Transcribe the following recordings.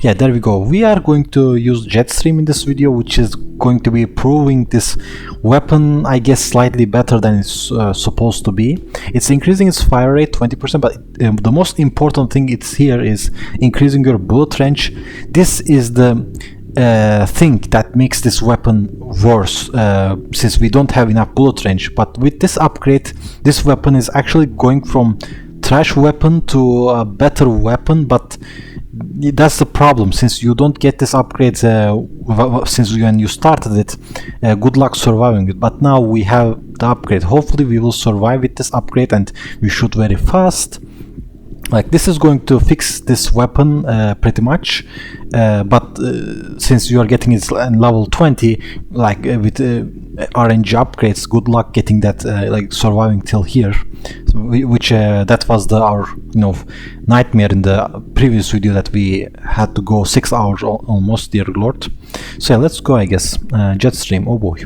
Yeah, there we go. We are going to use Jetstream in this video, which is going to be proving this weapon, I guess, slightly better than it's supposed to be. It's increasing its fire rate 20%, but the most important thing it's here is increasing your bullet range. This is the thing that makes this weapon worse, since we don't have enough bullet range. But with this upgrade, this weapon is actually going from trash weapon to a better weapon, but that's the problem. Since you don't get this upgrade since when you started it, good luck surviving it. But now we have the upgrade. Hopefully we will survive with this upgrade and we shoot very fast. Like, this is going to fix this weapon pretty much, but since you are getting it in level 20, like with RNG upgrades, good luck getting that, like surviving till here, which that was our nightmare in the previous video, that we had to go 6 hours almost, dear lord. So yeah, let's go, I guess. Jetstream, oh boy.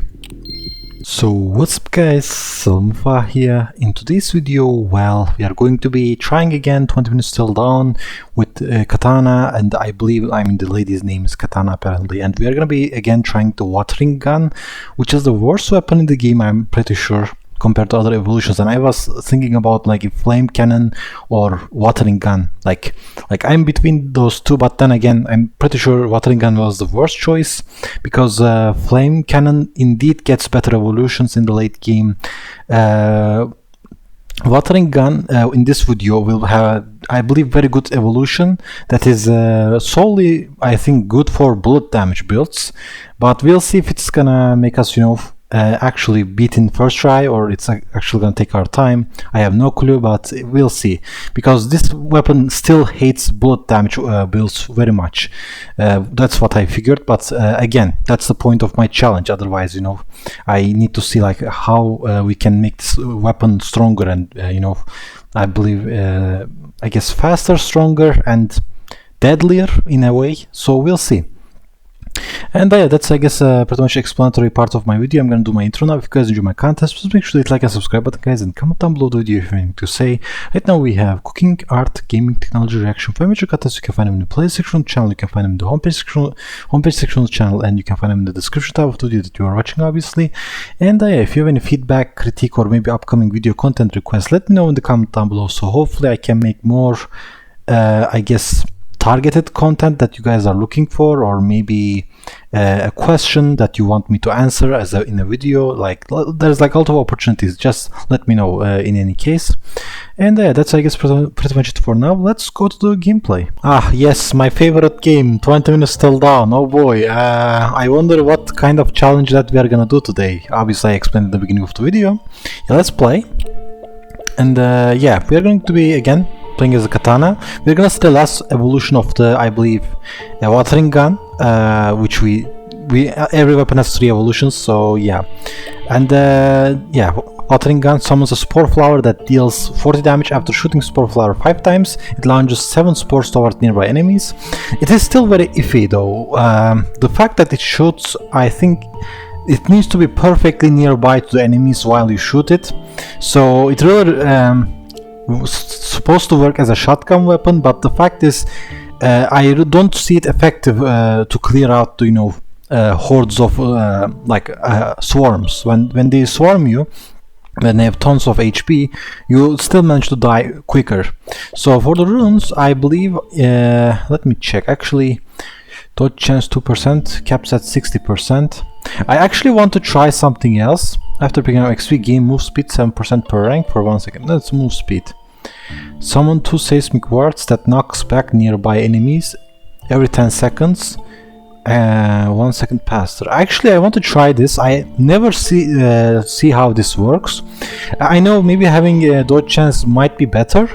So what's up guys, Selimify here. In today's video, well, we are going to be trying again 20 minutes till dawn with Katana, and I believe the lady's name is Katana apparently, and we are gonna be again trying the watering gun, which is the worst weapon in the game, I'm pretty sure, compared to other evolutions. And I was thinking about like a flame cannon or watering gun, like I'm between those two, but then again I'm pretty sure watering gun was the worst choice, because flame cannon indeed gets better evolutions in the late game. Watering gun in this video will have, I believe, very good evolution that is solely, I think, good for bullet damage builds, but we'll see if it's gonna make us actually beat in first try, or it's actually gonna take our time. I have no clue, but we'll see, because this weapon still hates bullet damage builds very much. That's what I figured, but again, that's the point of my challenge. Otherwise, I need to see like how we can make this weapon stronger and I believe I guess faster, stronger, and deadlier in a way. So we'll see. And yeah, that's, I guess, pretty much explanatory part of my video. I'm gonna do my intro now. If you guys enjoy my content, please make sure to hit like and subscribe button, guys, and comment down below the video if you have anything to say. Right now we have cooking, art, gaming, technology, reaction, 5 major contests. You can find them in the playlist section of the channel, you can find them in the homepage section of the channel, and you can find them in the description tab of the video that you are watching, obviously. And yeah, if you have any feedback, critique, or maybe upcoming video content requests, let me know in the comment down below, so hopefully I can make more, I guess, targeted content that you guys are looking for, or maybe a question that you want me to answer in a video. Like, there's like a lot of opportunities. Just let me know in any case. And that's, I guess, pretty much it for now. Let's go to the gameplay. Ah yes, my favorite game, 20 minutes till dawn. Oh boy, I wonder what kind of challenge that we are gonna do today. Obviously I explained at the beginning of the video. Yeah, let's play. And yeah, we are going to be again playing as a katana. We're gonna see the last evolution of the, I believe, watering gun, which we every weapon has 3 evolutions, so yeah. And yeah, watering gun summons a spore flower that deals 40 damage after shooting spore flower 5 times. It launches 7 spores toward nearby enemies. It is still very iffy though. The fact that it shoots, I think it needs to be perfectly nearby to the enemies while you shoot it, so it really supposed to work as a shotgun weapon, but the fact is I don't see it effective to clear out hordes of swarms. When they swarm you, when they have tons of HP, you still manage to die quicker. So for the runes, I believe, let me check, actually, dodge chance 2%, caps at 60%. I actually want to try something else. After picking up XP, gain move speed 7% per rank for 1 second. Let's move speed. Summon 2 seismic wards that knocks back nearby enemies every 10 seconds. 1 second faster. Actually, I want to try this. I never see how this works. I know maybe having a dodge chance might be better,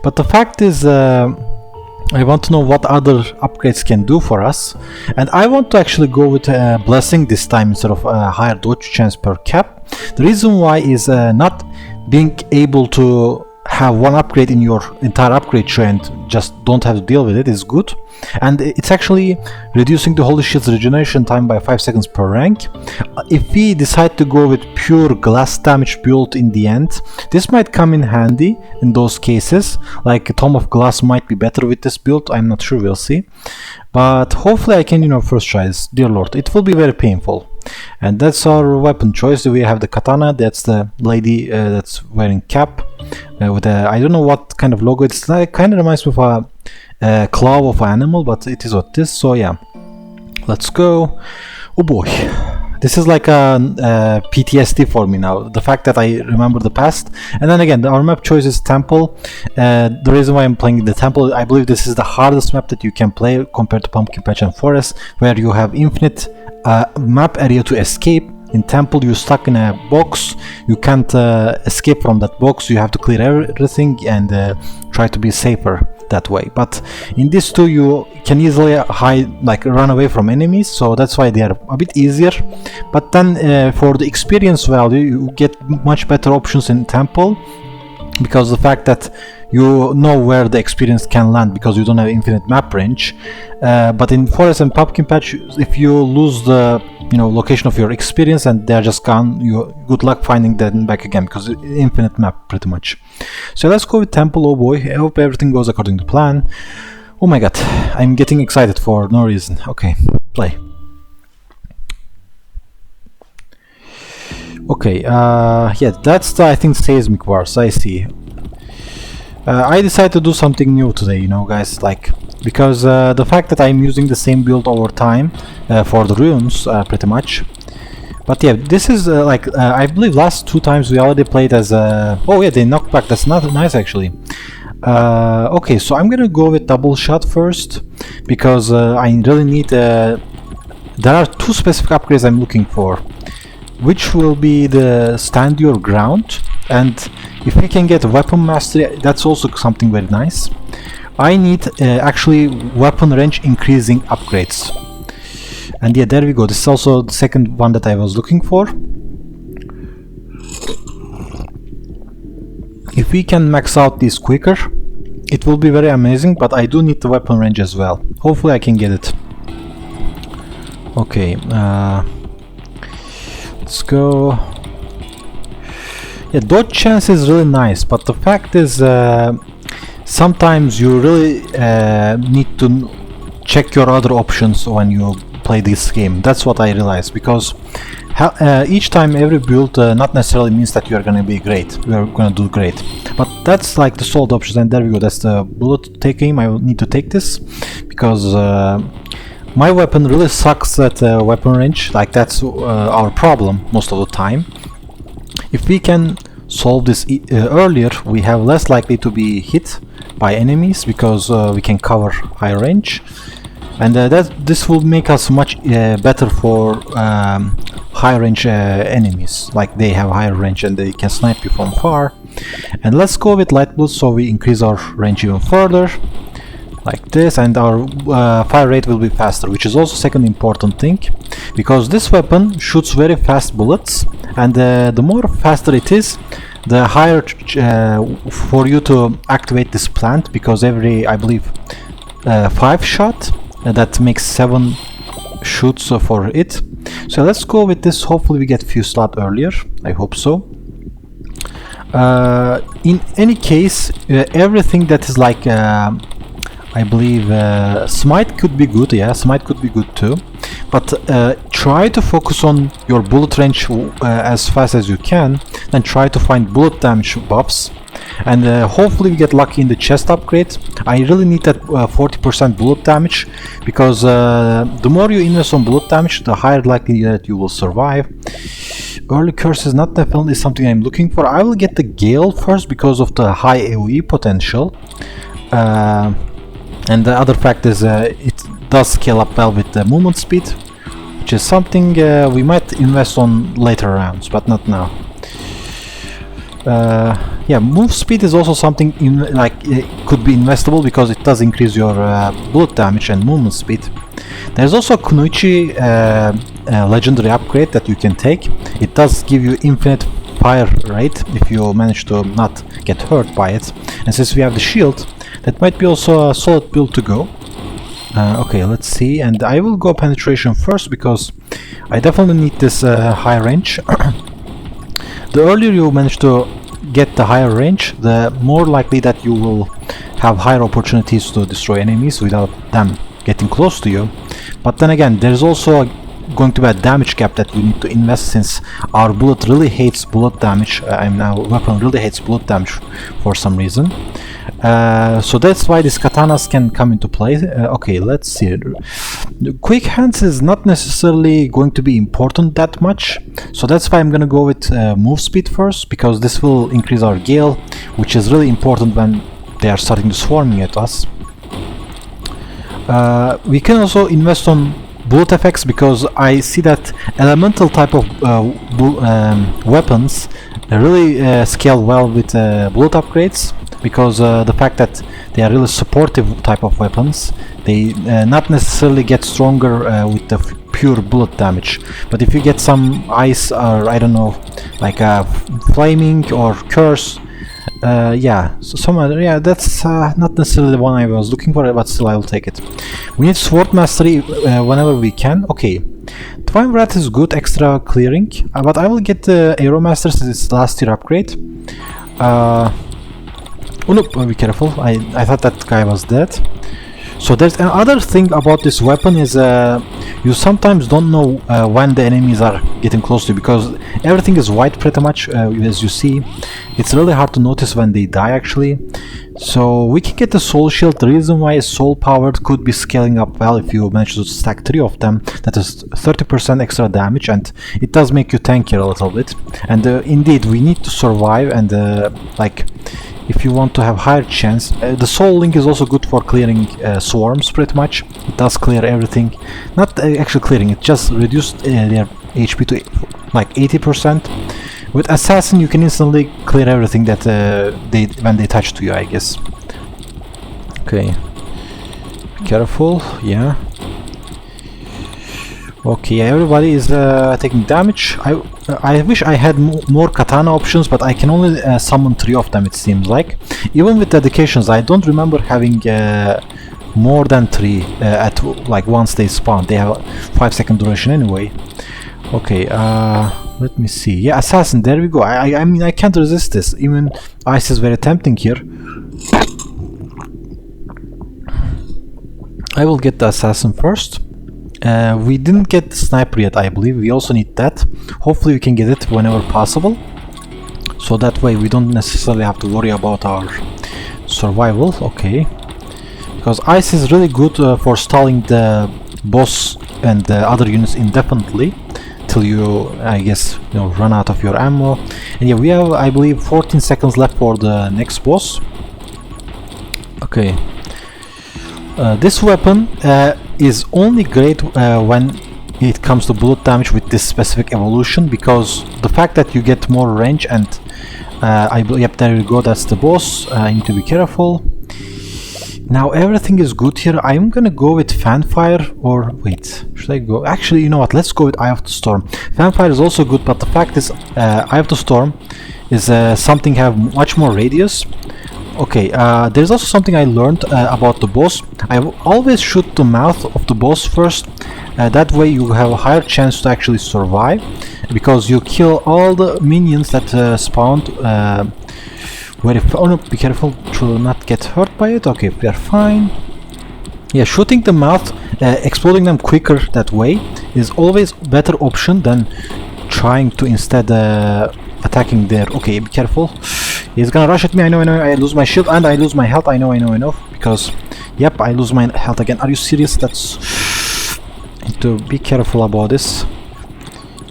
but the fact is, I want to know what other upgrades can do for us, and I want to actually go with blessing this time instead of higher dodge chance per cap. The reason why is not being able to have one upgrade in your entire upgrade tree and just don't have to deal with it is good. And it's actually reducing the Holy Shield's regeneration time by 5 seconds per rank. If we decide to go with pure glass damage build in the end, this might come in handy in those cases. Like a Tome of Glass might be better with this build, I'm not sure, we'll see. But hopefully I can, first try this. Dear Lord, it will be very painful. And that's our weapon choice. We have the katana, that's the lady that's wearing cap with a, I don't know what kind of logo. It's like, kind of reminds me of a claw of an animal, but it is what it is. So yeah, let's go. Oh boy, this is like a PTSD for me now, the fact that I remember the past. And then again, our map choice is Temple. The reason why I'm playing the Temple, I believe this is the hardest map that you can play compared to Pumpkin Patch and Forest, where you have infinite map area to escape. In Temple, you're stuck in a box, you can't escape from that box, you have to clear everything and try to be safer that way. But in this too, you can easily hide, like run away from enemies, so that's why they are a bit easier. But then for the experience value, you get much better options in Temple, because the fact that you know where the experience can land because you don't have infinite map range. But in Forest and Pumpkin Patch, if you lose the location of your experience and they're just gone, good luck finding them back again, because infinite map pretty much. So let's go with Temple. Oh boy, I hope everything goes according to plan. Oh my god, I'm getting excited for no reason. Okay, play. Okay, yeah, that's the, I think, seismic wars. I see. I decided to do something new today, guys, like, because the fact that I'm using the same build over time for the runes, pretty much. But yeah, this is like, I believe last 2 times we already played as oh yeah, they knocked back. That's not nice actually. Okay, so I'm gonna go with double shot first, because I really need there are 2 specific upgrades I'm looking for, which will be the stand your ground, and if we can get weapon mastery, that's also something very nice. I need actually weapon range increasing upgrades, and yeah, there we go. This is also the second one that I was looking for. If we can max out these quicker, it will be very amazing, but I do need the weapon range as well. Hopefully I can get it. Okay, let's go. Yeah, dodge chance is really nice, but the fact is sometimes you really need to check your other options when you play this game. That's what I realized, because each time every build not necessarily means that you are gonna be great, you are gonna do great, but that's like the solid options. And there we go, that's the bullet taking. I will need to take this because my weapon really sucks at weapon range. Like, that's our problem most of the time. If we can solve this earlier, we have less likely to be hit by enemies, because we can cover high range, and this will make us much better for high range enemies. Like, they have higher range and they can snipe you from far. And let's go with light bullet, so we increase our range even further, like this, and our fire rate will be faster, which is also second important thing, because this weapon shoots very fast bullets, and the more faster it is, the higher for you to activate this plant, because every, I believe, 5 shot that makes 7 shoots for it. So let's go with this. Hopefully we get a few slots earlier, I hope so. In any case, everything that is like I believe smite could be good. Yeah, smite could be good too, but try to focus on your bullet range as fast as you can, then try to find bullet damage buffs, and hopefully we get lucky in the chest upgrade. I really need that 40% bullet damage, because the more you invest on bullet damage, the higher likely that you will survive. Early curse is not definitely something I'm looking for. I will get the Gale first because of the high AoE potential. And the other fact is it does scale up well with the movement speed, which is something we might invest on later rounds, but not now. Yeah, move speed is also something it could be investable, because it does increase your bullet damage and movement speed. There's also Kunoichi legendary upgrade that you can take. It does give you infinite fire rate if you manage to not get hurt by it. And since we have the shield, that might be also a solid build to go. Okay, let's see, and I will go penetration first because I definitely need this high range. The earlier you manage to get the higher range, the more likely that you will have higher opportunities to destroy enemies without them getting close to you. But then again, there's also going to be a damage gap that we need to invest, since our bullet really hates bullet damage. Our weapon really hates bullet damage for some reason. So that's why these katanas can come into play. Okay, let's see. Quick hands is not necessarily going to be important that much, so that's why I'm gonna go with move speed first, because this will increase our gale, which is really important when they are starting to swarming at us. We can also invest on bullet effects, because I see that elemental type of weapons really scale well with bullet upgrades, because the fact that they are really supportive type of weapons, they not necessarily get stronger with the pure bullet damage. But if you get some ice, or I don't know, like flaming or curse, yeah, so some other, yeah, that's not necessarily the one I was looking for, but still I will take it. We need sword mastery whenever we can. Okay, Divine Wrath is good, extra clearing, but I will get the Arrow Master since it's last tier upgrade. Oh no, be careful, I thought that guy was dead. So there's another thing about this weapon is you sometimes don't know when the enemies are getting close to you, because everything is white pretty much, as you see. It's really hard to notice when they die actually. So we can get the soul shield. The reason why soul powered could be scaling up well if you manage to stack 3 of them. That is 30% extra damage, and it does make you tankier a little bit. And indeed we need to survive, and like, if you want to have higher chance, the soul link is also good for clearing swarms pretty much. It does clear everything, not actually clearing, it just reduced their HP to like 80%. With assassin you can instantly clear everything that when they touch to you, I guess. Okay, be careful, yeah. Okay, everybody is taking damage. I wish I had more katana options, but I can only summon 3 of them, it seems like. Even with dedications, I don't remember having more than 3 at like once they spawn. They have a 5-second duration anyway. Okay, let me see. Yeah, assassin, there we go. I mean, I can't resist this. Even ice is very tempting here. I will get the assassin first. We didn't get the sniper yet, I believe. We also need that. Hopefully we can get it whenever possible, so that way we don't necessarily have to worry about our survival. Okay, because ice is really good for stalling the boss and the other units indefinitely till you, I guess, run out of your ammo. And yeah, we have, I believe, 14 seconds left for the next boss. Okay, this weapon is only great when it comes to bullet damage with this specific evolution, because the fact that you get more range, and yep, there you go, that's the boss. I need to be careful. Now everything is good here. I'm gonna go with Fanfire, or wait, should I go? Actually, you know what, let's go with Eye of the Storm. Fanfire is also good, but the fact is Eye of the Storm is something have much more radius. Okay, there's also something I learned about the boss. I always shoot the mouth of the boss first. That way you have a higher chance to actually survive, because you kill all the minions that spawned. Oh no, be careful to not get hurt by it. Okay, we are fine. Yeah, shooting the mouth, exploding them quicker that way is always better option than trying to instead attacking there. Okay, be careful. He's gonna rush at me. I know. I lose my shield and I lose my health. I know. Because, yep, I lose my health again. Are you serious? That's... Need to be careful about this.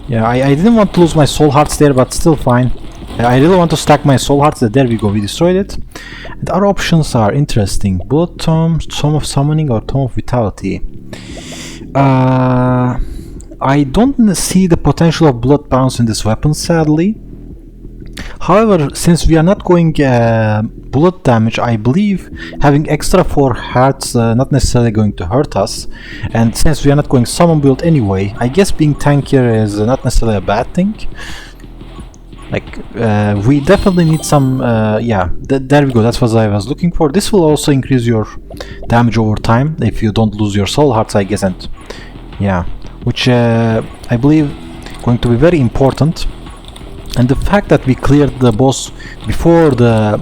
Yeah, I didn't want to lose my soul hearts there, but still fine. I really want to stack my soul hearts. There we go. We destroyed it. And our options are interesting. Bullet Tome, Tome of Summoning, or Tome of Vitality. I don't see the potential of Blood Bounce in this weapon, sadly. However, since we are not going bullet damage, I believe having extra 4 hearts not necessarily going to hurt us. And since we are not going summon build anyway, I guess being tankier is not necessarily a bad thing. Like we definitely need some yeah, there we go, that's what I was looking for. This will also increase your damage over time if you don't lose your soul hearts, I guess, and yeah, which I believe going to be very important. And the fact that we cleared the boss before the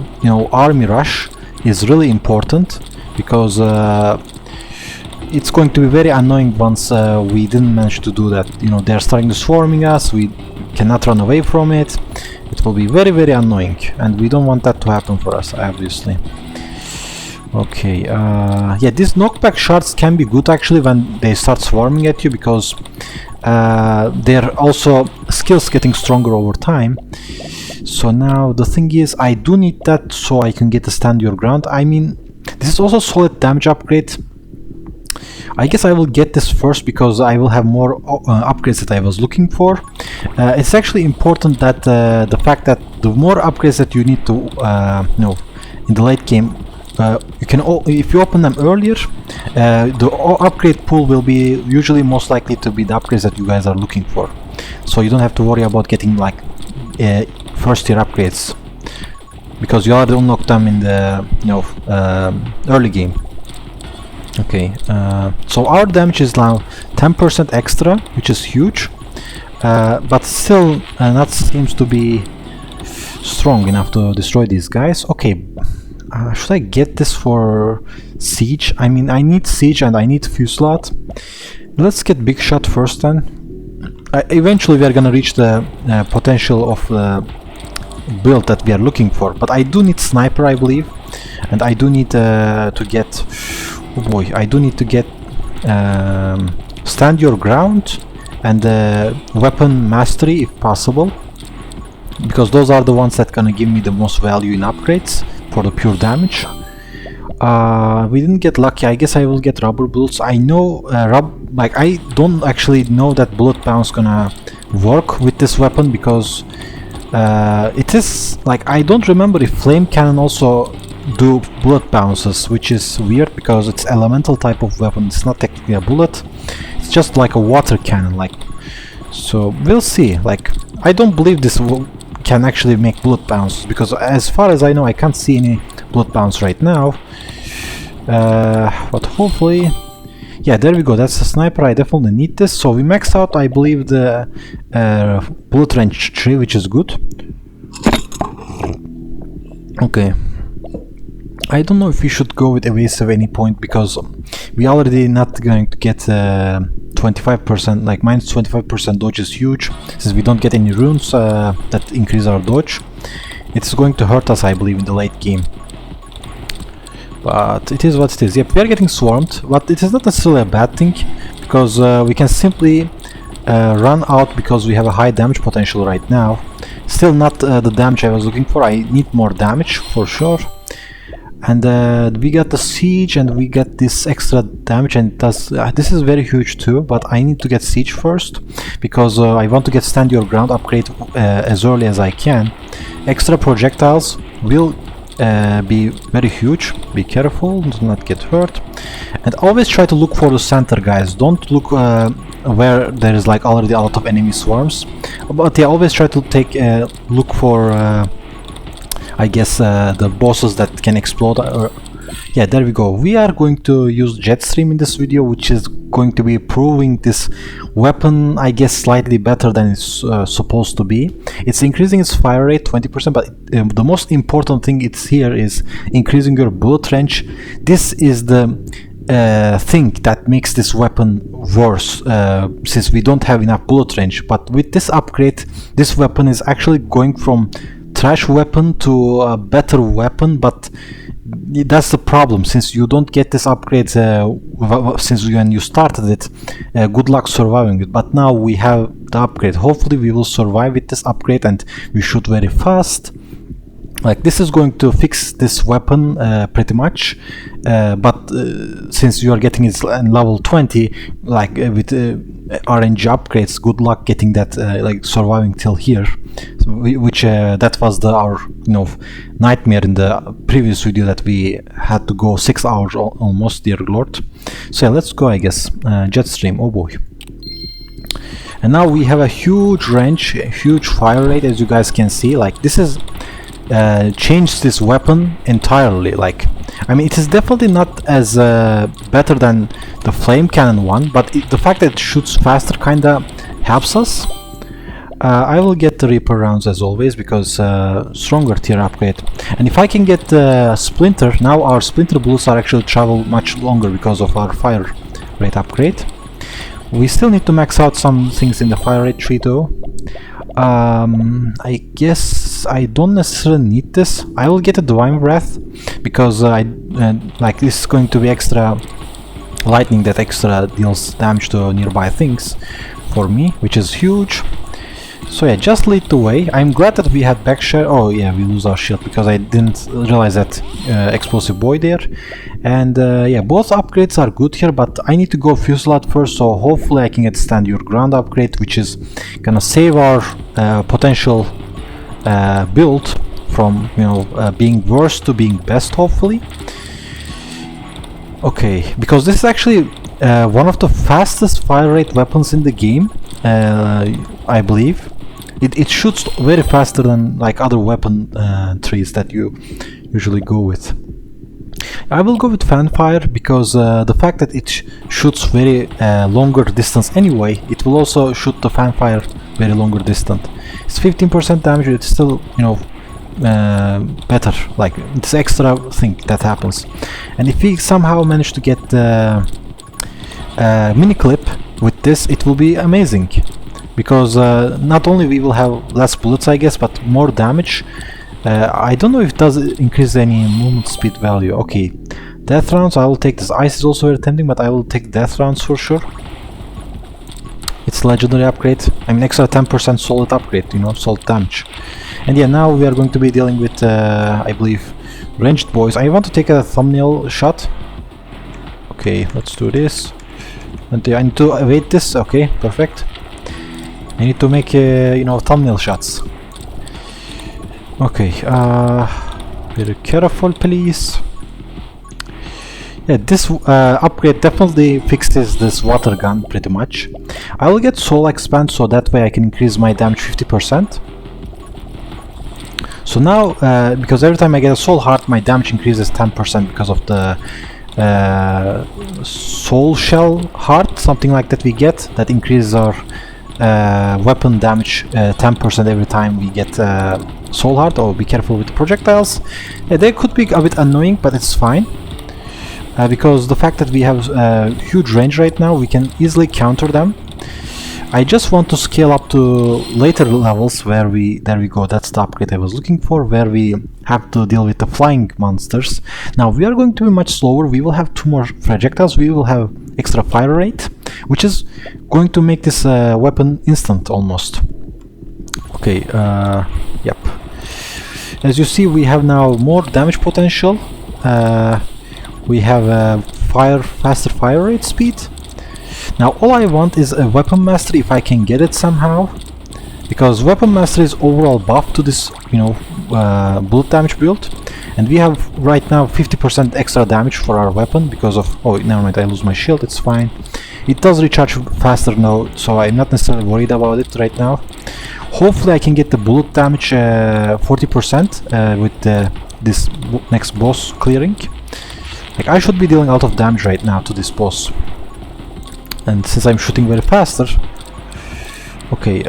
army rush is really important, because it's going to be very annoying once we didn't manage to do that. They're starting to swarming us, we cannot run away from it. It will be very, very annoying, and we don't want that to happen for us, obviously. Okay, yeah, these knockback shards can be good actually when they start swarming at you, because they're also skills getting stronger over time. So now the thing is, I do need that so I can get a stand your ground. I mean, this is also solid damage upgrade. I guess I will get this first because I will have more upgrades that I was looking for. It's actually important that the fact that the more upgrades that you need to in the late game, you can if you open them earlier, the upgrade pool will be usually most likely to be the upgrades that you guys are looking for. So you don't have to worry about getting like first tier upgrades, because you already unlocked them in the early game. Okay, so our damage is now 10% extra, which is huge, but still not seems to be strong enough to destroy these guys. Okay, should I get this for siege? I mean, I need siege and I need fusillade. Let's get big shot first then. Eventually we are gonna reach the potential of the build that we are looking for, but I do need sniper, I believe, and I do need to get, oh boy, I do need to get stand your ground and weapon mastery if possible, because those are the ones that gonna give me the most value in upgrades for the pure damage. We didn't get lucky. I guess I will get rubber bullets. I know like I don't actually know that bullet bounce gonna work with this weapon, because it is like, I don't remember if flame cannon also do bullet bounces, which is weird because it's elemental type of weapon. It's not technically a bullet, it's just like a water cannon, like. So we'll see. Like, I don't believe this can actually make bullet bounces, because as far as I know I can't see any bullet bounce right now, but hopefully, yeah, there we go, that's a sniper. I definitely need this. So we maxed out, I believe, the bullet range 3, which is good. Okay, I don't know if we should go with evasive any point, because we already not going to get 25%, like minus 25% dodge is huge, since we don't get any runes that increase our dodge. It's going to hurt us, I believe, in the late game. But it is what it is. Yep, we are getting swarmed, but it is not necessarily a bad thing, because we can simply run out, because we have a high damage potential right now. Still not the damage I was looking for. I need more damage for sure. And we got the siege and we get this extra damage, and does this is very huge too, but I need to get siege first, because I want to get stand your ground upgrade as early as I can. Extra projectiles will be very huge. Be careful, do not get hurt, and always try to look for the center, guys. Don't look where there is like already a lot of enemy swarms, but yeah, always try to take a look for I guess the bosses that can explode. Yeah, there we go. We are going to use Jetstream in this video, which is going to be proving this weapon, I guess, slightly better than it's supposed to be. It's increasing its fire rate 20%, but the most important thing it's here is increasing your bullet range. This is the thing that makes this weapon worse, since we don't have enough bullet range. But with this upgrade, this weapon is actually going from trash weapon to a better weapon, but that's the problem, since you don't get this upgrade since when you started it. Good luck surviving it, but now we have the upgrade. Hopefully we will survive with this upgrade, and we shoot very fast. Like, this is going to fix this weapon pretty much, but since you are getting it in level 20, like with RNG upgrades, good luck getting that, like surviving till here, which that was our nightmare in the previous video, that we had to go 6 hours almost, dear lord. So yeah, let's go, I guess. Jetstream, oh boy. And now we have a huge range, a huge fire rate, as you guys can see. Like, this is changed this weapon entirely. Like, I mean, it is definitely not as better than the flame cannon one, but the fact that it shoots faster kinda helps us. I will get the Reaper rounds as always, because stronger tier upgrade. And if I can get Splinter, now our Splinter bullets are actually travel much longer because of our fire rate upgrade. We still need to max out some things in the fire rate tree though. I guess I don't necessarily need this. I will get a Divine Breath because like, this is going to be extra lightning that extra deals damage to nearby things for me, which is huge. So yeah, just lead the way. I'm glad that we had backshare. Oh yeah, we lose our shield because I didn't realize that explosive boy there. And yeah, both upgrades are good here, but I need to go Fusillade first, so hopefully I can get Stand Your Ground upgrade, which is gonna save our potential build from, you know, being worse to being best, hopefully. Okay, because this is actually one of the fastest fire rate weapons in the game, I believe. It shoots very faster than like other weapon trees that you usually go with. I will go with Fanfire because the fact that it shoots very longer distance anyway, it will also shoot the Fanfire very longer distance. It's 15% damage, it's still, you know, better. Like, it's extra thing that happens. And if we somehow manage to get the mini clip with this, it will be amazing. Because not only we will have less bullets, I guess, but more damage. I don't know if it does increase any movement speed value. Okay, death rounds, I will take this. Ice is also very tempting, but I will take death rounds for sure. It's legendary upgrade. I mean, extra 10% solid upgrade, you know, solid damage. And yeah, now we are going to be dealing with, I believe, ranged boys. I want to take a thumbnail shot. Okay, let's do this. And I need to evade this. Okay, perfect. I need to make, you know, thumbnail shots. Okay, very careful, please. Yeah, this upgrade definitely fixes this water gun pretty much. I will get Soul Expand, so that way I can increase my damage 50%. So now, because every time I get a Soul Heart, my damage increases 10% because of the Soul Shell Heart, something like that we get, that increases our weapon damage 10% every time we get Soul Heart. Oh, be careful with the projectiles. Yeah, they could be a bit annoying, but it's fine. Because the fact that we have huge range right now, we can easily counter them. I just want to scale up to later levels where there we go, that's the upgrade I was looking for, where we have to deal with the flying monsters. Now we are going to be much slower, we will have 2 more projectiles, we will have extra fire rate, which is going to make this weapon instant almost. Okay, yep. As you see, we have now more damage potential. We have faster fire rate speed. Now all I want is a weapon mastery if I can get it somehow, because weapon mastery is overall buff to this, you know, bullet damage build, and we have right now 50% extra damage for our weapon because of, oh never mind, I lose my shield, it's fine. It does recharge faster now, so I'm not necessarily worried about it right now. Hopefully I can get the bullet damage 40% with this next boss clearing. Like, I should be dealing a lot of damage right now to this boss. And since I'm shooting very faster... Okay,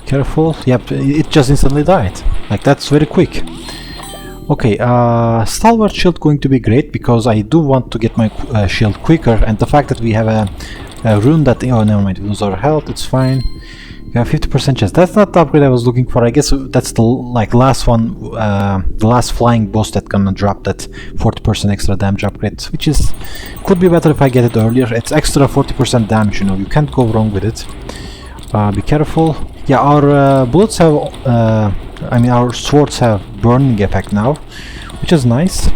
careful. Yep, it just instantly died. Like, that's very quick. Okay, Stalwart Shield going to be great, because I do want to get my shield quicker, and the fact that we have a rune that... Oh, never mind, we lose our health, it's fine. We have 50% chance. That's not the upgrade I was looking for. I guess that's the last one, the last flying boss that gonna drop that 40% extra damage upgrade, which is could be better if I get it earlier. It's extra 40% damage, you know, you can't go wrong with it. Be careful. Yeah, our bullets have, I mean, our swords have burning effect now, which is nice.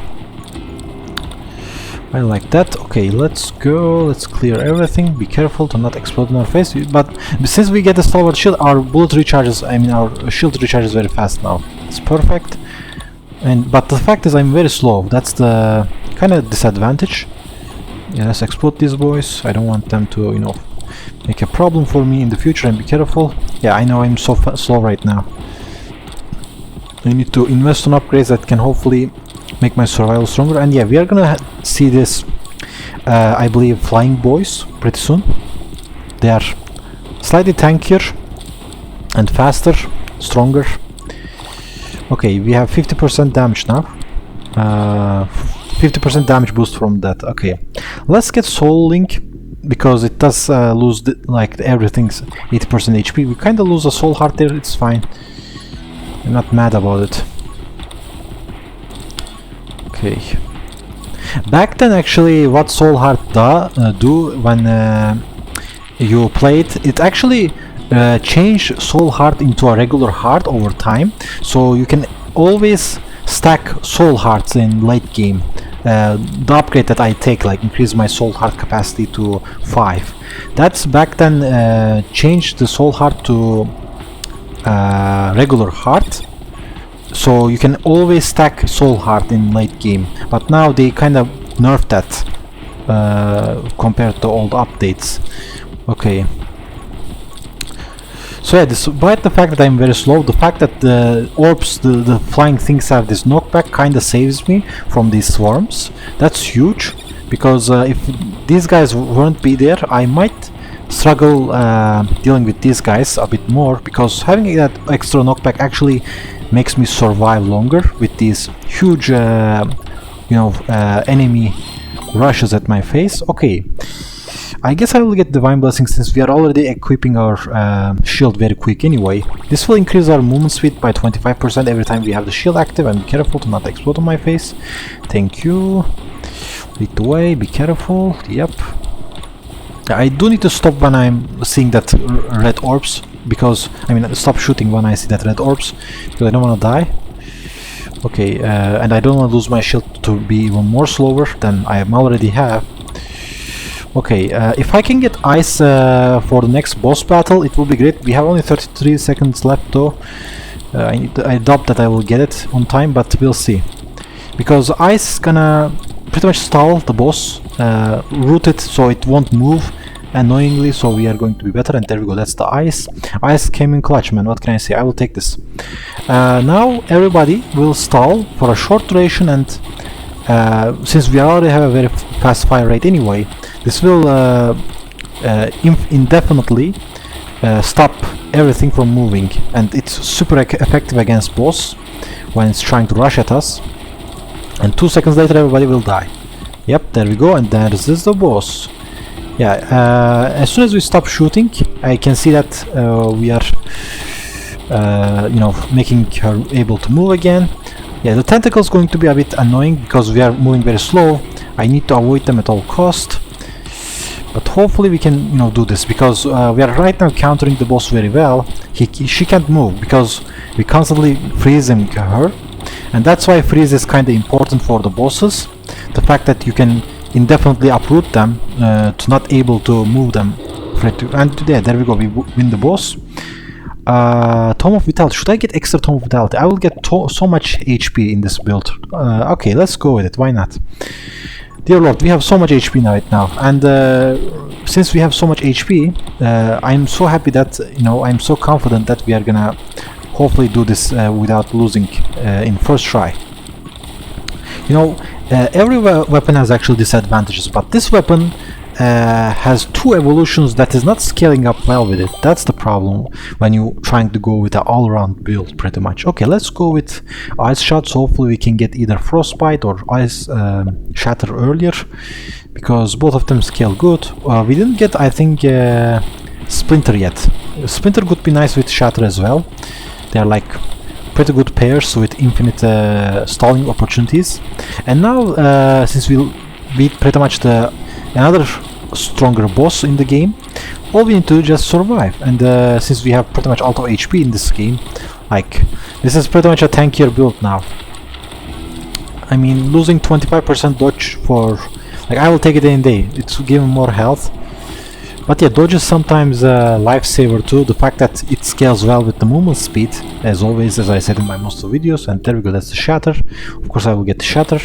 I like that. Okay, let's go. Let's clear everything. Be careful to not explode in our face. But since we get the Stalwart Shield, our bullet recharges, I mean, our shield recharges very fast now. It's perfect. But the fact is, I'm very slow. That's the kind of disadvantage. Yeah, let's explode these boys. I don't want them to, you know, make a problem for me in the future, and be careful. Yeah, I know I'm so slow right now. I need to invest on upgrades that can hopefully make my survival stronger. And yeah, we are gonna see this, I believe, flying boys pretty soon. They are slightly tankier and faster, stronger. Okay, we have 50% damage now. 50% damage boost from that. Okay, let's get Soul Link, because it does lose like everything's 80% HP. We kind of lose a Soul Heart there. It's fine. I'm not mad about it. Okay. Back then, actually, what Soul Heart do when you play it actually changed Soul Heart into a regular heart over time. So you can always stack Soul Hearts in late game. The upgrade that I take, like, increase my Soul Heart capacity to 5. That's back then changed the Soul Heart to regular heart, so you can always stack Soul Heart in late game. But now they kind of nerfed that compared to old updates. Okay. So yeah, despite the fact that I'm very slow, the fact that the orbs, the flying things have this knockback, kinda saves me from these swarms. That's huge, because if these guys won't be there, I might struggle dealing with these guys a bit more, because having that extra knockback actually makes me survive longer with these huge, enemy rushes at my face. Okay. I guess I will get Divine Blessing, since we are already equipping our shield very quick anyway. This will increase our movement speed by 25% every time we have the shield active, and be careful to not explode on my face. Thank you. Lead the way, be careful. Yep. I do need to stop when I'm seeing that red orbs, because, I mean, stop shooting when I see that red orbs, because I don't want to die. Okay, and I don't want to lose my shield to be even more slower than I already have. Okay, if I can get ice for the next boss battle, it will be great. We have only 33 seconds left though. I doubt that I will get it on time, but we'll see. Because ice is gonna pretty much stall the boss, root it so it won't move annoyingly, so we are going to be better. And there we go, that's the ice. Ice came in clutch, man, what can I say? I will take this. Now everybody will stall for a short duration, and since we already have a very fast fire rate anyway, this will indefinitely stop everything from moving, and it's super effective against boss when it's trying to rush at us. And 2 seconds later everybody will die. Yep, there we go, and this is the boss. Yeah, as soon as we stop shooting, I can see that we are making her able to move again. Yeah, the tentacle is going to be a bit annoying because we are moving very slow. I need to avoid them at all cost. But hopefully we can, do this, because we are right now countering the boss very well. She can't move because we constantly freezing her, and that's why freeze is kind of important for the bosses. The fact that you can indefinitely uproot them to not able to move them. And yeah, there we go. We win the boss. Tome of Vitality. Should I get extra Tome of Vitality? I will get so much HP in this build. Okay, let's go with it. Why not? Dear Lord, we have so much HP right now, and since we have so much HP, I'm so happy that, I'm so confident that we are gonna hopefully do this without losing in first try. Every weapon has actually disadvantages, but this weapon has 2 evolutions that is not scaling up well with it. That's the problem when you're trying to go with an all-around build, pretty much. Okay, let's go with Ice Shot. So hopefully we can get either Frostbite or Ice Shatter earlier, because both of them scale good. We didn't get, I think, Splinter yet. Splinter could be nice with Shatter as well. They're like pretty good pairs with infinite stalling opportunities. And now, since we beat pretty much another stronger boss in the game, all we need to do is just survive. And since we have pretty much auto HP in this game, like, this is pretty much a tankier build now. I mean, losing 25% dodge for, like, I will take it any day. It's giving more health. But yeah, dodge is sometimes a lifesaver too. The fact that it scales well with the movement speed, as always, as I said in my most of the videos. And there we go, that's the Shatter. Of course I will get the Shatter,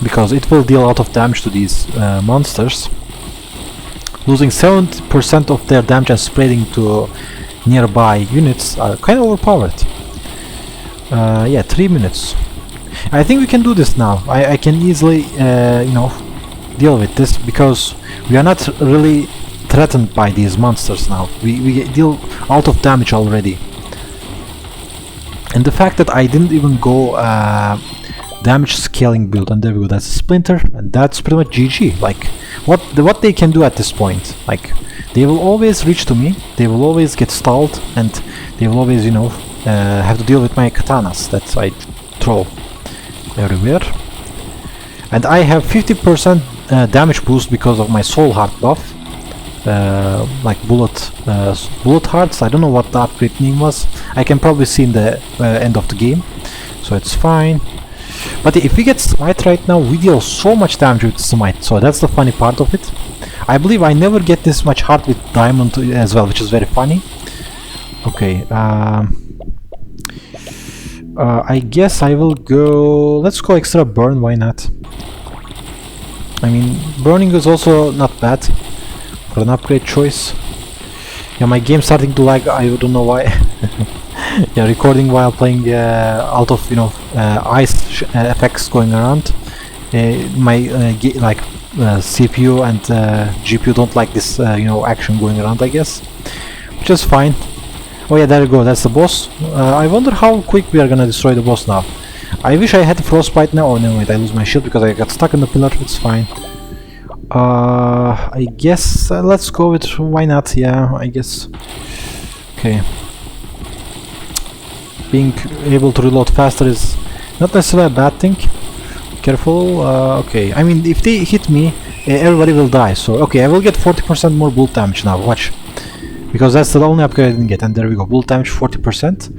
because it will deal a lot of damage to these monsters. losing 70% of their damage and spreading to nearby units are kind of overpowered. Yeah, 3 minutes. I think we can do this now. I can easily, you know, deal with this because we are not really threatened by these monsters now. We deal out of damage already. And the fact that I didn't even go damage scaling build, and there we go, that's a splinter, and that's pretty much GG. Like, what they can do at this point, like, they will always reach to me, they will always get stalled, and they will always, you know, have to deal with my katanas that I throw everywhere. And I have 50% damage boost because of my soul heart buff. Like bullet hearts. I don't know what the upgrade name was. I can probably see in the end of the game, so it's fine. But if we get smite right now, we deal so much damage with smite, so that's the funny part of it. I believe I never get this much heart with diamond as well, which is very funny. Okay, I guess I will go, let's go extra burn, why not? I mean, burning is also not bad for an upgrade choice. Yeah, my game's starting to lag, I don't know why. Yeah, recording while playing out of, you know, ice effects going around. My CPU and GPU don't like this, you know, action going around, I guess. Which is fine. Oh yeah, there you go, that's the boss. I wonder how quick we are gonna destroy the boss now. I wish I had frostbite now. Oh no, wait, I lose my shield because I got stuck in the pillar. It's fine. I guess let's go with, why not? Yeah, I guess. Okay. Being able to reload faster is not necessarily a bad thing. Careful. Okay, I mean, if they hit me, everybody will die. So okay, I will get 40% more bullet damage now. Watch. Because that's the only upgrade I didn't get, and there we go, bullet damage 40%.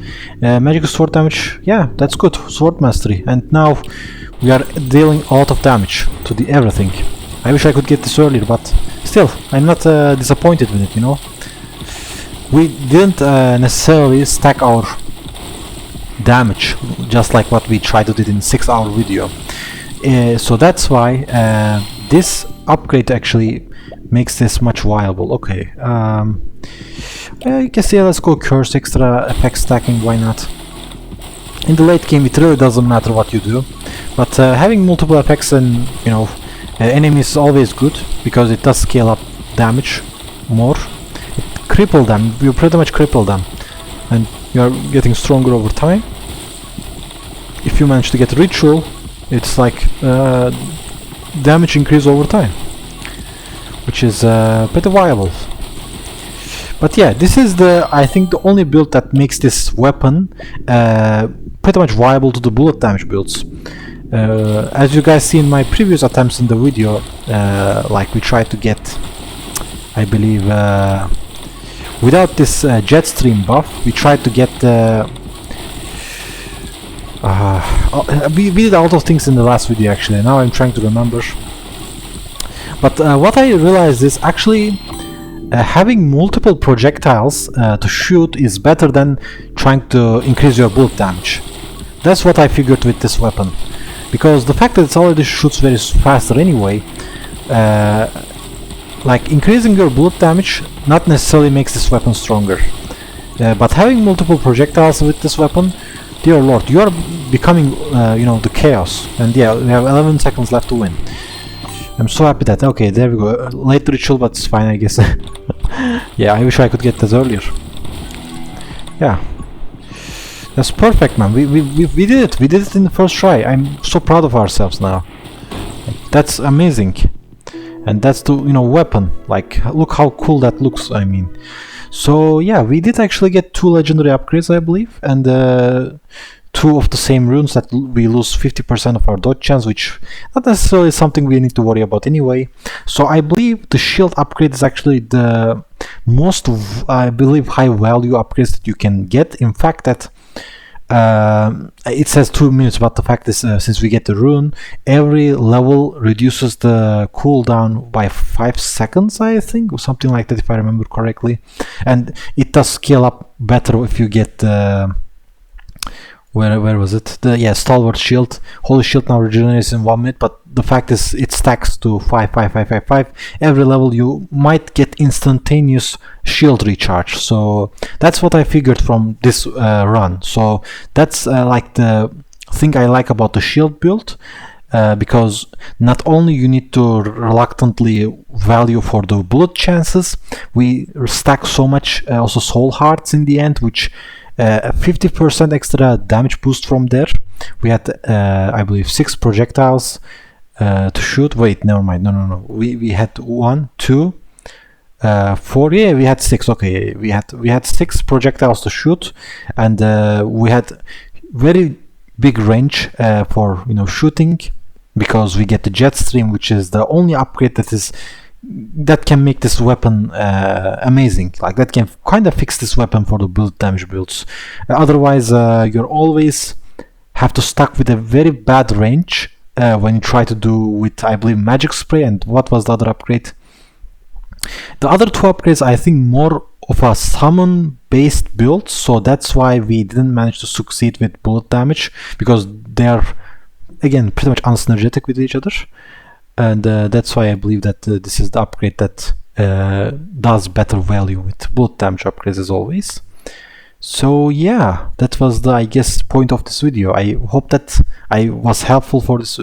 Magic sword damage, yeah, that's good, sword mastery. And now we are dealing a lot of damage to the everything. I wish I could get this earlier, but still, I'm not disappointed with it, you know. We didn't necessarily stack our damage, just like what we tried to do in 6-hour video. So that's why this upgrade actually makes this much viable. Okay, I guess, yeah, let's go curse, extra effect stacking, why not? In the late game it really doesn't matter what you do, but having multiple effects and, you know, enemies is always good, because it does scale up damage more. It cripple them, you pretty much cripple them, and you are getting stronger over time. If you manage to get ritual, it's like damage increase over time, which is pretty viable. But yeah, this is I think the only build that makes this weapon pretty much viable to the bullet damage builds. As you guys see in my previous attempts in the video, like we tried to get, I believe, without this jet stream buff, we tried to get we did a lot of things in the last video actually. Now I'm trying to remember. But what I realized is actually having multiple projectiles to shoot is better than trying to increase your bullet damage. That's what I figured with this weapon, because the fact that it already shoots very faster anyway, like increasing your bullet damage not necessarily makes this weapon stronger, but having multiple projectiles with this weapon, dear lord, you are becoming you know, the chaos. And yeah, we have 11 seconds left to win. I'm so happy that, okay, there we go, late ritual, but it's fine, I guess. Yeah, I wish I could get this earlier. Yeah, that's perfect, man. We did it in the first try. I'm so proud of ourselves now. That's amazing. And that's the, you know, weapon, like, look how cool that looks. I mean, so yeah, we did actually get 2 legendary upgrades, I believe, and 2 of the same runes that we lose 50% of our dodge chance, which not necessarily something we need to worry about anyway. So I believe the shield upgrade is actually the most, I believe, high value upgrades that you can get. In fact, that it says 2 minutes, but the fact is, since we get the rune, every level reduces the cooldown by 5 seconds, I think, or something like that, if I remember correctly. And it does scale up better if you get where was it? Yeah, Stalwart Shield. Holy Shield now regenerates in 1 minute, but the fact is it stacks to 5, 5, 5, 5, 5. Every level you might get instantaneous shield recharge. So that's what I figured from this run. So that's like the thing I like about the shield build. Because not only you need to reluctantly value for the bullet chances, we stack so much also soul hearts in the end, which 50% extra damage boost from there. We had I believe 6 projectiles to shoot. Wait, never mind. No. We had 1, 2, 4. Yeah, we had 6. Okay, we had 6 projectiles to shoot, and we had very big range for shooting, because we get the jet stream, which is the only upgrade that can make this weapon amazing. Like, that can kind of fix this weapon for the bullet damage builds. Otherwise, you're always have to stuck with a very bad range when you try to do with, I believe, magic spray. And what was the other upgrade? The other 2 upgrades, I think, more of a summon based build, so that's why we didn't manage to succeed with bullet damage, because they're again pretty much unsynergetic with each other, and that's why I believe that this is the upgrade that does better value with bullet damage upgrades as always. So yeah, that was the, I guess, point of this video. I hope that I was helpful for this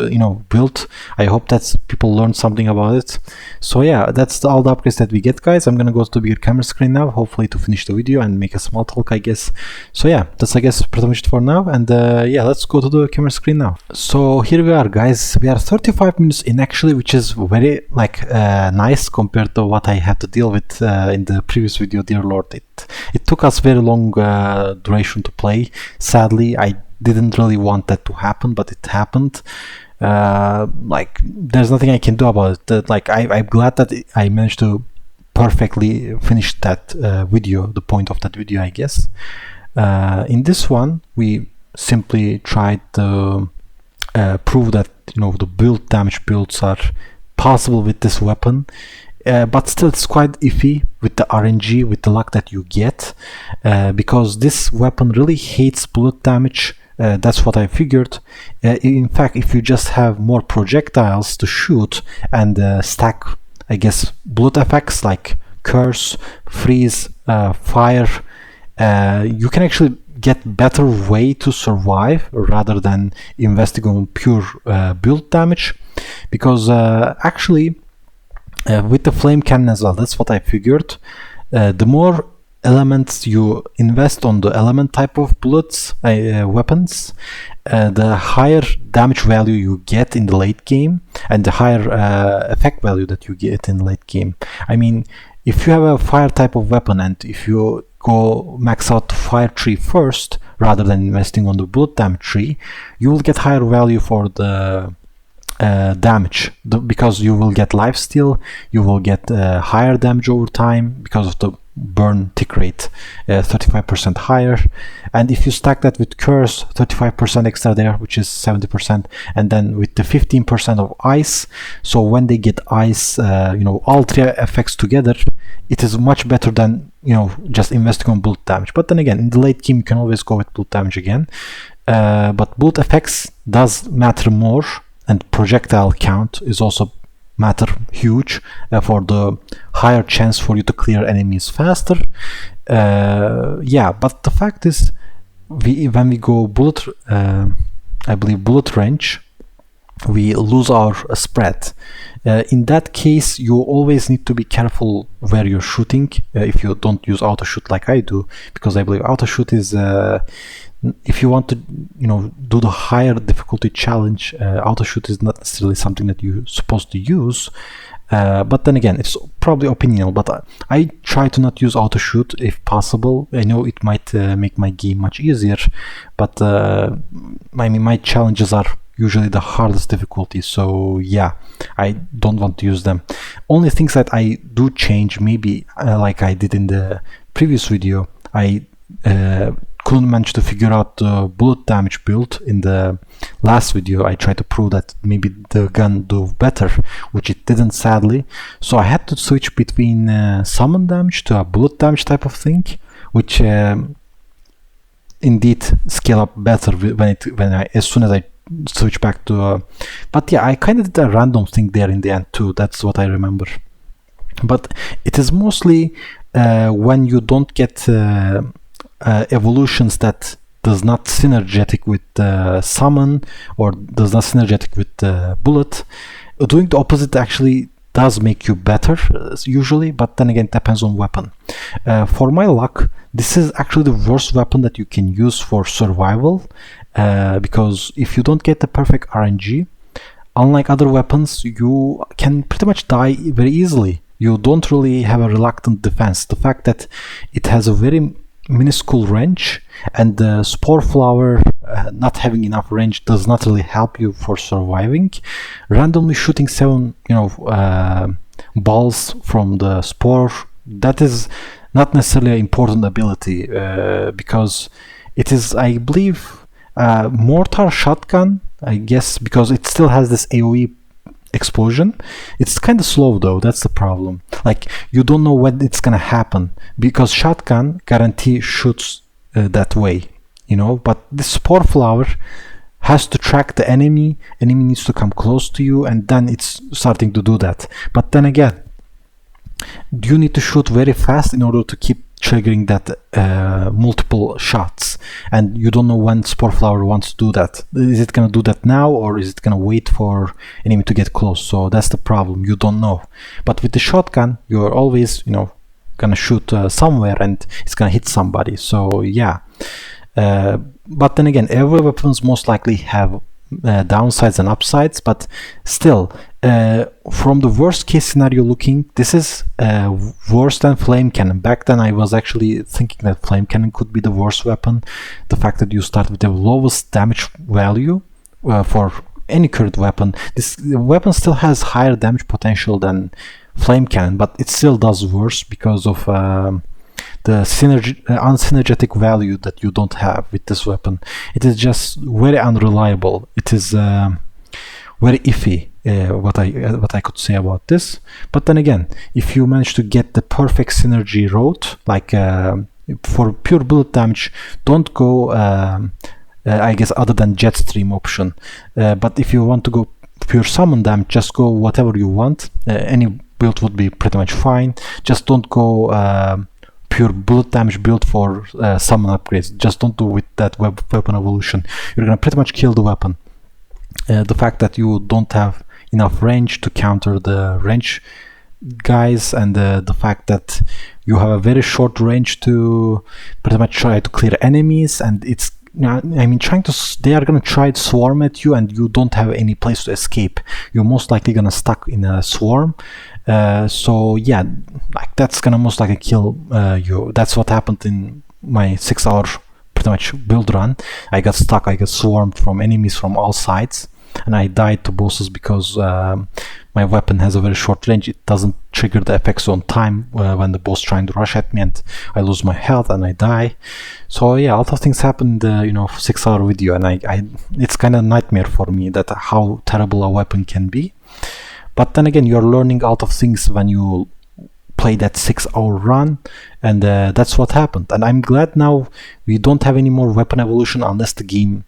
build. I hope that people learned something about it. So yeah, that's all the upgrades that we get, guys. I'm gonna go to the bigger camera screen now, hopefully to finish the video and make a small talk, I guess. So yeah, that's, I guess, pretty much it for now, and yeah, let's go to the camera screen now. So here we are, guys. We are 35 minutes in actually, which is very nice compared to what I had to deal with in the previous video. Dear Lord, it took us very long duration to play. Sadly, I didn't really want that to happen, but it happened. Like, there's nothing I can do about it. Like, I'm glad that I managed to perfectly finish that video, the point of that video, I guess. In this one, we simply tried to prove that the build damage builds are possible with this weapon. But still, it's quite iffy with the RNG, with the luck that you get, because this weapon really hates bullet damage. That's what I figured. In fact, if you just have more projectiles to shoot and stack, I guess, bullet effects like curse, freeze, fire, you can actually get better way to survive rather than investing on pure build damage, because actually, with the flame cannon as well, that's what I figured. The more elements you invest on the element type of bullets, weapons, the higher damage value you get in the late game, and the higher effect value that you get in the late game. I mean, if you have a fire type of weapon, and if you go max out the fire tree first rather than investing on the bullet damage tree, you will get higher value for the damage, because you will get lifesteal, you will get higher damage over time because of the burn tick rate, 35% higher, and if you stack that with curse, 35% extra there, which is 70%, and then with the 15% of ice, so when they get ice, all 3 effects together, it is much better than just investing on bullet damage. But then again, in the late game you can always go with bullet damage again, but bullet effects does matter more, and projectile count is also matter huge for the higher chance for you to clear enemies faster. Yeah, but the fact is, when we go bullet, I believe bullet range, we lose our spread. In that case, you always need to be careful where you're shooting if you don't use auto shoot like I do, because I believe auto shoot is if you want to do the higher difficulty challenge, auto shoot is not necessarily something that you're supposed to use, but then again, it's probably opinion, but I try to not use auto shoot if possible. I know it might make my game much easier, but I mean, my challenges are usually the hardest difficulty, so yeah, I don't want to use them. Only things that I do change, maybe like I did in the previous video, I couldn't manage to figure out the bullet damage build in the last video. I tried to prove that maybe the gun do better, which it didn't, sadly, so I had to switch between summon damage to a bullet damage type of thing, which indeed scale up better as soon as I switch back to. But yeah, I kind of did a random thing there in the end too. That's what I remember. But it is mostly when you don't get evolutions that does not synergetic with summon or does not synergetic with bullet. Doing the opposite actually does make you better usually, but then again it depends on weapon. For my luck, this is actually the worst weapon that you can use for survival, because if you don't get the perfect RNG, unlike other weapons, you can pretty much die very easily. You don't really have a reluctant defense. The fact that it has a very minuscule range, and the spore flower not having enough range does not really help you for surviving. Randomly shooting 7 balls from the spore, that is not necessarily an important ability, because it is, I believe, mortar shotgun, I guess, because it still has this AoE explosion. It's kind of slow though, that's the problem. Like, you don't know when it's gonna happen, because shotgun guarantee shoots that way, you know, but this spore flower has to track the enemy needs to come close to you, and then it's starting to do that. But then again, you need to shoot very fast in order to keep triggering that multiple shots, and you don't know when spore flower wants to do that. Is it gonna do that now, or is it gonna wait for enemy to get close? So that's the problem, you don't know. But with the shotgun, you're always, you know, gonna shoot somewhere and it's gonna hit somebody. So yeah, but then again, every weapons most likely have downsides and upsides, but still, from the worst case scenario looking, this is worse than flame cannon. Back then I was actually thinking that flame cannon could be the worst weapon. The fact that you start with the lowest damage value for any current weapon. This weapon still has higher damage potential than flame cannon, but it still does worse because of the unsynergetic value that you don't have with this weapon. It is just very unreliable. It is very iffy, what I could say about this. But then again, if you manage to get the perfect synergy route, like for pure bullet damage, don't go I guess other than jet stream option, but if you want to go pure summon damage, just go whatever you want. Any build would be pretty much fine. Just don't go pure bullet damage build for summon upgrades. Just don't do with that weapon evolution. You're gonna pretty much kill the weapon. The fact that you don't have enough range to counter the range guys, and the fact that you have a very short range to pretty much try to clear enemies, and it's, I mean, they are gonna try to swarm at you, and you don't have any place to escape. You're most likely gonna stuck in a swarm. So yeah, like that's gonna most likely kill you. That's what happened in my 6-hour pretty much build run. I got stuck, I got swarmed from enemies from all sides, and I died to bosses because my weapon has a very short range. It doesn't trigger the effects on time when the boss trying to rush at me, and I lose my health and I die. So yeah, a lot of things happen in the 6-hour video, and it's kind of nightmare for me that how terrible a weapon can be. But then again, you're learning a lot of things when you play that 6-hour run, and that's what happened. And I'm glad now we don't have any more weapon evolution unless the game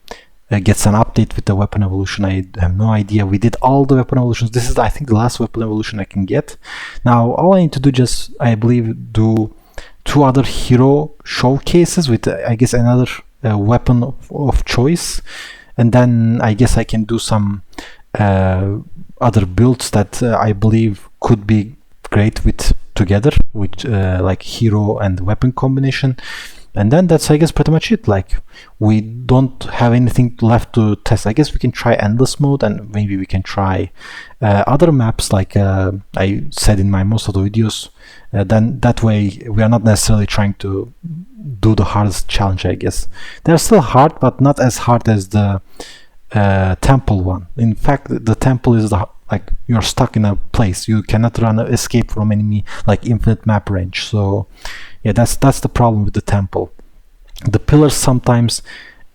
gets an update with the weapon evolution. I have no idea. We did all the weapon evolutions. This is, I think, the last weapon evolution I can get. Now all I need to do, just I believe, do 2 other hero showcases with I guess another weapon of choice, and then I guess I can do some other builds that I believe could be great with together with like hero and weapon combination. And then that's, I guess, pretty much it. Like, we don't have anything left to test. I guess we can try endless mode, and maybe we can try other maps, like I said in my most of the videos. Then that way we are not necessarily trying to do the hardest challenge, I guess. They're still hard, but not as hard as the temple one. In fact, the temple is like you're stuck in a place. You cannot escape from enemy, like infinite map range. So yeah, that's the problem with the temple. The pillars sometimes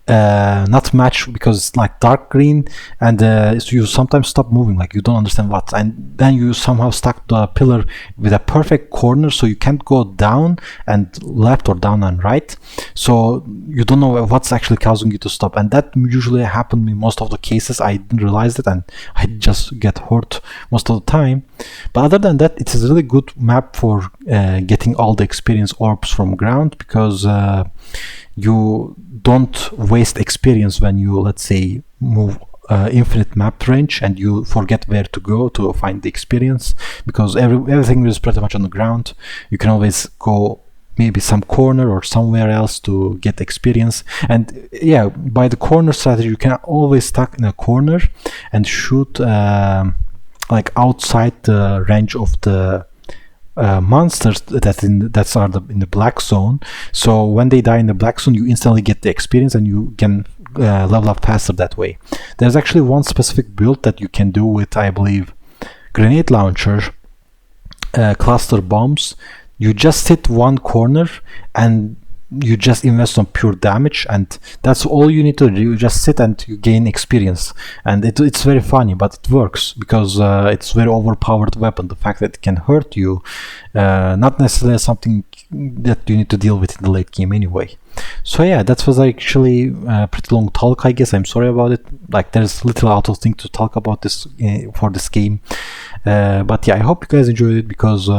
not match because it's like dark green, and so you sometimes stop moving, like you don't understand what, and then you somehow stuck to a pillar with a perfect corner, so you can't go down and left or down and right, so you don't know what's actually causing you to stop. And that usually happened in most of the cases. I didn't realize it, and I just get hurt most of the time. But other than that, it's a really good map for getting all the experience orbs from ground, because you don't waste experience when you, let's say, move infinite map range and you forget where to go to find the experience, because everything is pretty much on the ground. You can always go maybe some corner or somewhere else to get experience. And yeah, by the corner strategy, you can always stuck in a corner and shoot like outside the range of the monsters that in the black zone. So when they die in the black zone, you instantly get the experience and you can level up faster that way. There's actually one specific build that you can do with, I believe, grenade launcher, cluster bombs. You just hit one corner and you just invest on pure damage, and that's all you need to do. You just sit and you gain experience, and it's very funny, but it works because it's very overpowered weapon. The fact that it can hurt you, not necessarily something that you need to deal with in the late game anyway. So yeah, that was actually a pretty long talk, I guess. I'm sorry about it. Like, there's little out of thing to talk about this for this game, but yeah, I hope you guys enjoyed it, because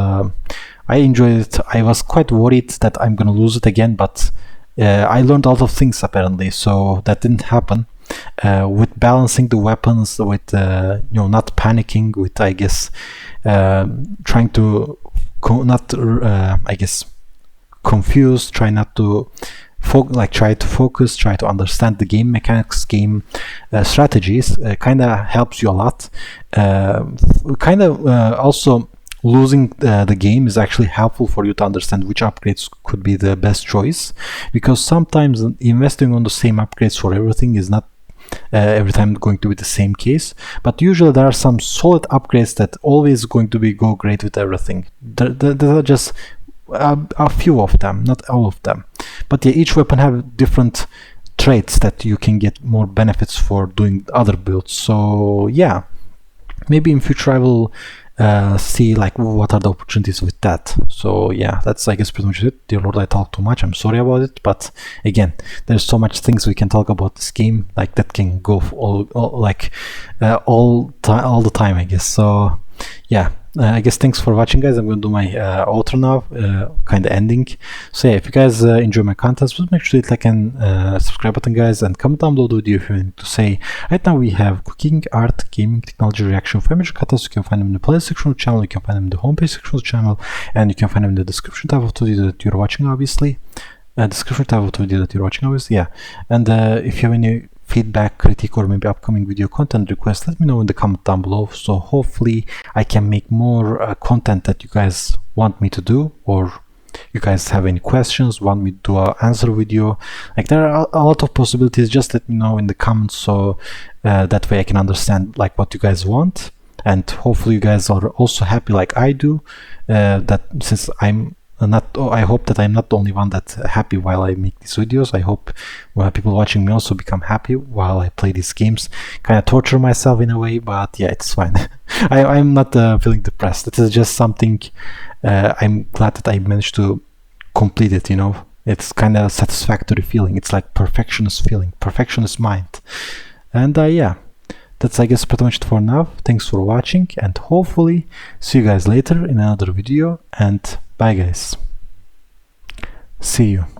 I enjoyed it. I was quite worried that I'm gonna lose it again, but I learned a lot of things apparently, so that didn't happen. With balancing the weapons, with not panicking, with, I guess, trying to I guess confuse, try not to try to focus, try to understand the game mechanics, game strategies, kind of helps you a lot. Also, losing the game is actually helpful for you to understand which upgrades could be the best choice, because sometimes investing on the same upgrades for everything is not every time going to be the same case, but usually there are some solid upgrades that always going to go great with everything. There are just a few of them, not all of them, but yeah, each weapon have different traits that you can get more benefits for doing other builds. So yeah, maybe in future I will see like what are the opportunities with that. So yeah, that's, I guess, pretty much it. Dear Lord, I talk too much, I'm sorry about it, but again, there's so much things we can talk about this game, like that can go for all the time, I guess. So yeah, I guess thanks for watching, guys. I'm going to do my outro now, kind of ending. So yeah, if you guys enjoy my content, please make sure to hit like and subscribe button, guys, and comment down below the video if you have anything to say. Right now we have cooking, art, gaming, technology, reaction, image cutters. You can find them in the playlist section of the channel, you can find them in the homepage section of the channel, and you can find them in the description tab of the video that you're watching, obviously. Description tab of the video that you're watching, obviously, yeah. And if you have any feedback, critique, or maybe upcoming video content requests, let me know in the comment down below, so hopefully I can make more content that you guys want me to do, or you guys have any questions, want me to do an answer video. Like, there are a lot of possibilities. Just let me know in the comments, so that way I can understand like what you guys want, and hopefully you guys are also happy like I do, that since I'm I hope that I'm not the only one that's happy while I make these videos. I hope people watching me also become happy while I play these games. Kind of torture myself in a way, but yeah, it's fine. I'm not feeling depressed. It is just something I'm glad that I managed to complete it, It's kind of a satisfactory feeling. It's like perfectionist feeling, perfectionist mind. And yeah, that's, I guess, pretty much it for now. Thanks for watching, and hopefully see you guys later in another video, and bye, guys. See you.